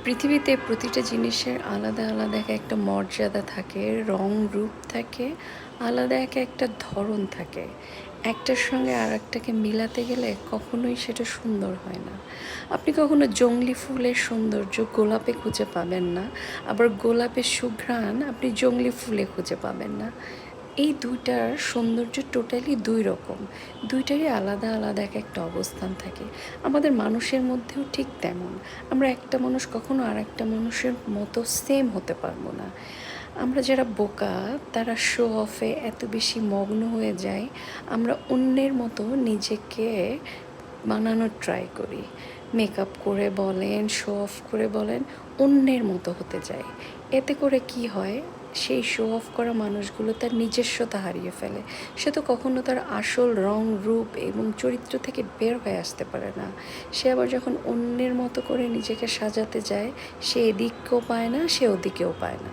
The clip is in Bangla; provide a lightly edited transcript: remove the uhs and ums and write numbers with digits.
পৃথিবীতে প্রতিটা জিনিসের আলাদা আলাদা একটা মর্যাদা থাকে, রং রূপ থাকে, আলাদা একটা ধরন থাকে। একটার সঙ্গে আর একটাকে মিলাতে গেলে কখনোই সেটা সুন্দর হয় না। আপনি কখনো জংলি ফুলের সৌন্দর্য গোলাপে খুঁজে পাবেন না, আবার গোলাপের সুঘ্রাণ আপনি জংলি ফুলে খুঁজে পাবেন না। এই দুইটার সৌন্দর্য টোটালি দুই রকম। দুইটারই আলাদা আলাদা একটা অবস্থান থাকে। আমাদের মানুষের মধ্যেও ঠিক তেমন। আমরা একটা মানুষ কখনো আর একটা মানুষের মতো সেম হতে পারবো না। আমরা যারা বোকা, তারা শো অফে এত বেশি মগ্ন হয়ে যায়, আমরা অন্যের মতো নিজেকে বানানোর ট্রাই করি। মেকআপ করে বলেন, শো অফ করে বলেন, অন্যের মতো হতে যায়। এতে করে কি হয়, সেই শো অফ করা মানুষগুলো তার নিজস্বতা হারিয়ে ফেলে। সে তো কখনো তার আসল রং রূপ এবং চরিত্র থেকে বের হয়ে আসতে পারে না। সে আবার যখন অন্যের মতো করে নিজেকে সাজাতে যায়, সে এদিকেও পায় না, সে ওদিকেও পায় না।